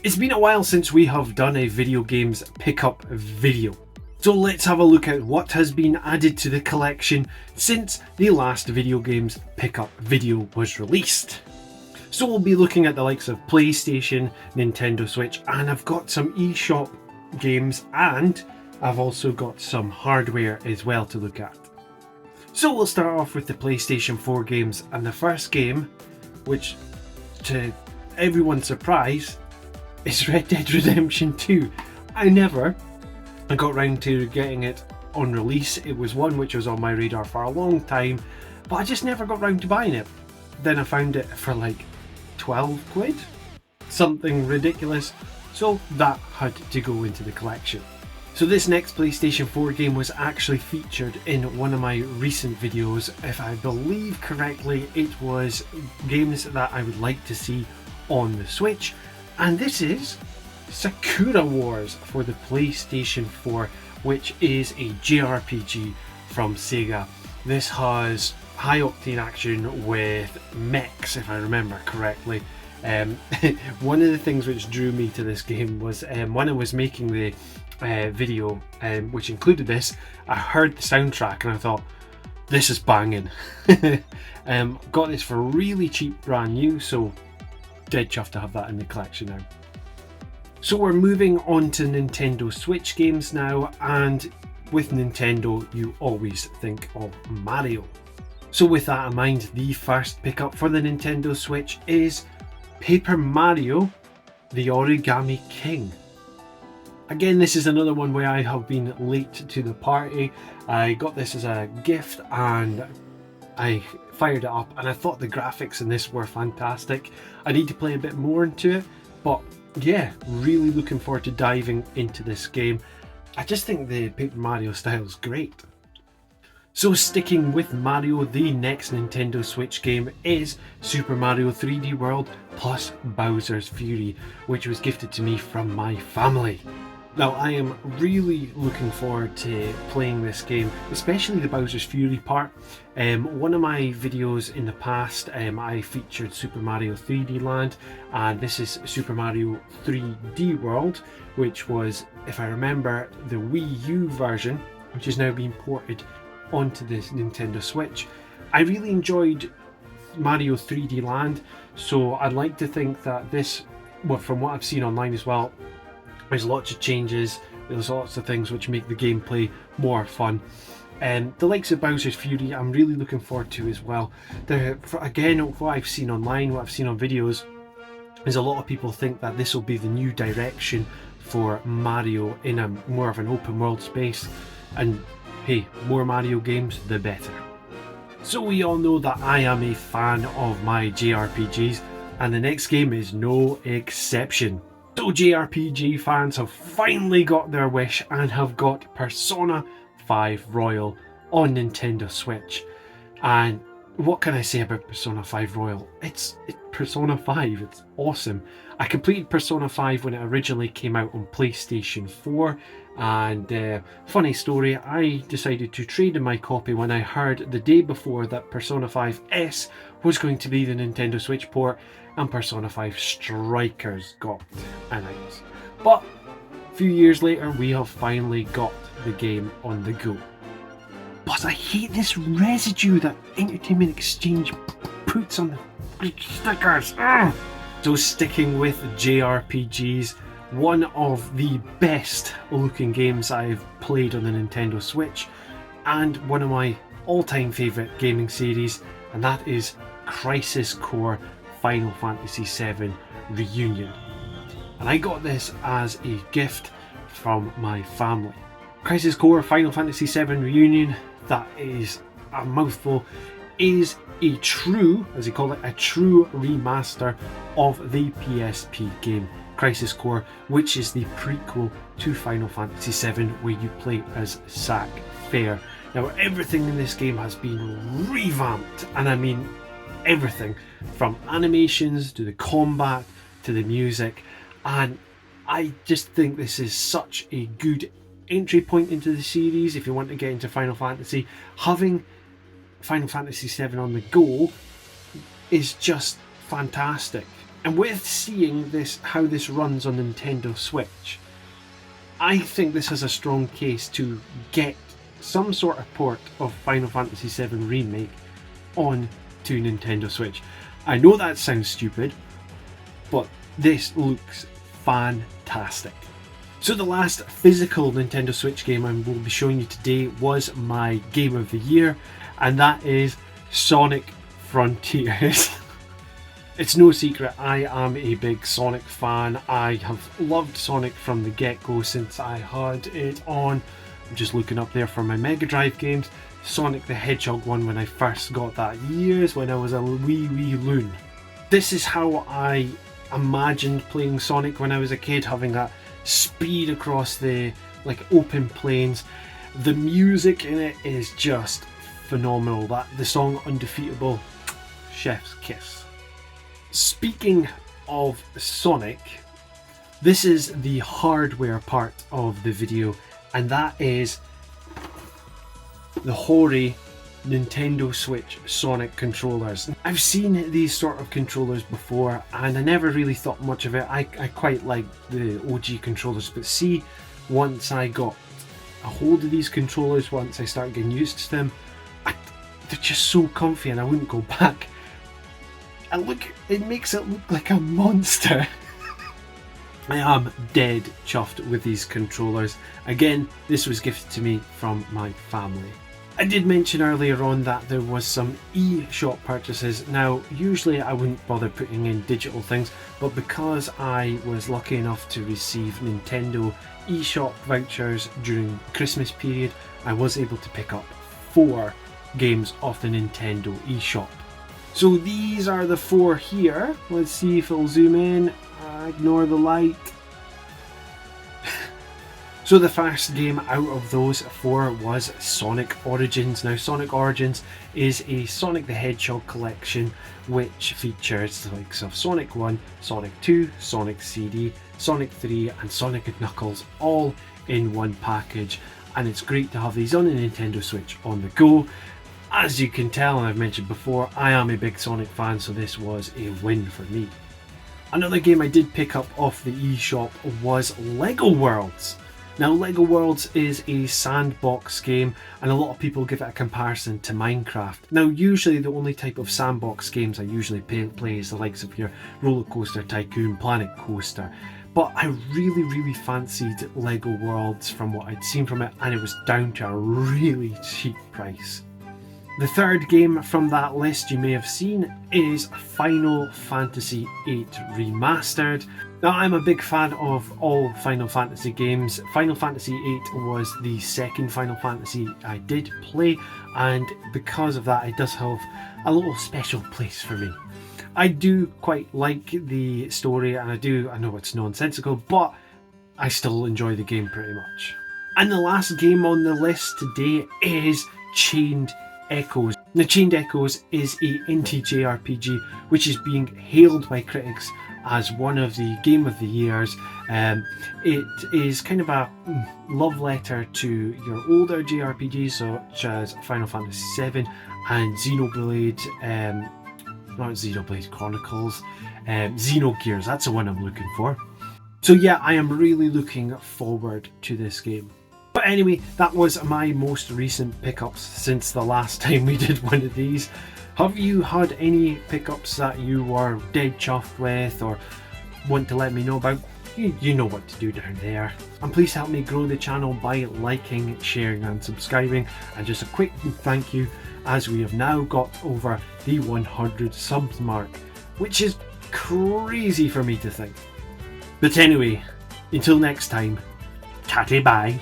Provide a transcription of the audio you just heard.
It's been a while since we have done a video games pickup video. So let's have a look at what has been added to the collection since the last video games pickup video was released. So we'll be looking at the likes of PlayStation, Nintendo Switch, and I've got some eShop games, and I've also got some hardware as well to look at. So we'll start off with the PlayStation 4 games, and the first game, which to everyone's surprise, is Red Dead Redemption 2. I got round to getting it on release. It was one which was on my radar for a long time, but I just never got round to buying it. Then I found it for like 12 quid, something ridiculous, so that had to go into the collection. So this next PlayStation 4 game was actually featured in one of my recent videos. If I believe correctly, it was games that I would like to see on the Switch, and this is Sakura Wars for the PlayStation 4, which is a JRPG from Sega. This has high octane action with mechs, if I remember correctly. One of the things which drew me to this game was when I was making the video which included this, I heard the soundtrack and I thought, this is banging. Got this for really cheap, brand new, so dead chuffed to have that in the collection now. So we're moving on to Nintendo Switch games now, and with Nintendo you always think of Mario. So with that in mind, the first pickup for the Nintendo Switch is Paper Mario: The Origami King. Again, this is another one where I have been late to the party. I got this as a gift and I fired it up, and I thought the graphics in this were fantastic. I need to play a bit more into it, but yeah, really looking forward to diving into this game. I just think the Paper Mario style is great. So sticking with Mario, the next Nintendo Switch game is Super Mario 3D World plus Bowser's Fury, which was gifted to me from my family. Now I am really looking forward to playing this game, especially the Bowser's Fury part. One of my videos in the past, I featured Super Mario 3D Land, and this is Super Mario 3D World, which was, if I remember, the Wii U version, which is now being ported onto this Nintendo Switch. I really enjoyed Mario 3D Land, so I'd like to think that this, well, from what I've seen online as well, there's lots of changes, there's lots of things which make the gameplay more fun. And the likes of Bowser's Fury I'm really looking forward to as well. Again, what I've seen online, what I've seen on videos, is a lot of people think that this will be the new direction for Mario in a more of an open world space. And hey, more Mario games, the better. So we all know that I am a fan of my JRPGs, and the next game is no exception. So JRPG fans have finally got their wish and have got Persona 5 Royal on Nintendo Switch. And what can I say about Persona 5 Royal? It's Persona 5, it's awesome. I completed Persona 5 when it originally came out on PlayStation 4, and funny story, I decided to trade in my copy when I heard the day before that Persona 5S was going to be the Nintendo Switch port, and Persona 5 Strikers got announced. But a few years later, we have finally got the game on the go. But I hate this residue that Entertainment Exchange puts on the stickers. Ugh! So sticking with JRPGs, one of the best looking games I've played on the Nintendo Switch, and one of my all-time favourite gaming series, and that is Crisis Core Final Fantasy VII Reunion. And I got this as a gift from my family. Crisis Core Final Fantasy VII Reunion, that is a mouthful, is a true, as they call it, a true remaster of the PSP game Crisis Core, which is the prequel to Final Fantasy VII, where you play as Zack Fair. Now everything in this game has been revamped, and I mean everything, from animations to the combat to the music, and I just think this is such a good entry point into the series if you want to get into Final Fantasy. Having Final Fantasy VII on the go is just fantastic. And with seeing this, how this runs on Nintendo Switch, I think this has a strong case to get some sort of port of Final Fantasy VII Remake on to Nintendo Switch. I know that sounds stupid, but this looks fantastic. So the last physical Nintendo Switch game I will be showing you today was my game of the year, and that is Sonic Frontiers. It's no secret, I am a big Sonic fan. I have loved Sonic from the get-go since I had it on. I'm just looking up there for my Mega Drive games. Sonic the Hedgehog one when I first got that, years when I was a wee loon. This is how I imagined playing Sonic when I was a kid, having that speed across the open plains. The music in it is just phenomenal. The song Undefeatable, chef's kiss. Speaking of Sonic, this is the hardware part of the video, and that is the Hori Nintendo Switch Sonic controllers. I've seen these sort of controllers before and I never really thought much of it. I quite like the OG controllers, but see, once I got a hold of these controllers, once I started getting used to them, they're just so comfy and I wouldn't go back. And look, it makes it look like a monster. I am dead chuffed with these controllers. Again, this was gifted to me from my family. I did mention earlier on that there was some eShop purchases. Now, usually I wouldn't bother putting in digital things, but because I was lucky enough to receive Nintendo eShop vouchers during Christmas period, I was able to pick up 4 games off the Nintendo eShop. So these are the 4 here. Let's see if it'll zoom in. Ignore the light. So the first game out of those 4 was Sonic Origins. Now Sonic Origins is a Sonic the Hedgehog collection which features the likes of Sonic 1, Sonic 2, Sonic CD, Sonic 3 and Sonic and Knuckles all in one package, and it's great to have these on the Nintendo Switch on the go. As you can tell, and I've mentioned before, I am a big Sonic fan, so this was a win for me. Another game I did pick up off the eShop was Lego Worlds. Now Lego Worlds is a sandbox game and a lot of people give it a comparison to Minecraft. Now usually the only type of sandbox games I usually play is the likes of your Roller Coaster Tycoon, Planet Coaster. But I really fancied Lego Worlds from what I'd seen from it, and it was down to a really cheap price. The third game from that list you may have seen is Final Fantasy VIII Remastered. Now I'm a big fan of all Final Fantasy games. Final Fantasy VIII was the second Final Fantasy I did play, and because of that it does have a little special place for me. I do quite like the story, and I know it's nonsensical, but I still enjoy the game pretty much. And the last game on the list today is Chained Echoes. Now Chained Echoes is a indie JRPG which is being hailed by critics as one of the Game of the Years. It is kind of a love letter to your older JRPGs such as Final Fantasy VII and Xenoblade, not Xenoblade Chronicles, Xenogears, that's the one I'm looking for. So yeah, I am really looking forward to this game. But anyway, that was my most recent pickups since the last time we did one of these. Have you had any pickups that you were dead chuffed with or want to let me know about? You know what to do down there. And please help me grow the channel by liking, sharing and subscribing. And just a quick thank you, as we have now got over the 100 subs mark, which is crazy for me to think. But anyway, until next time, tatty bye.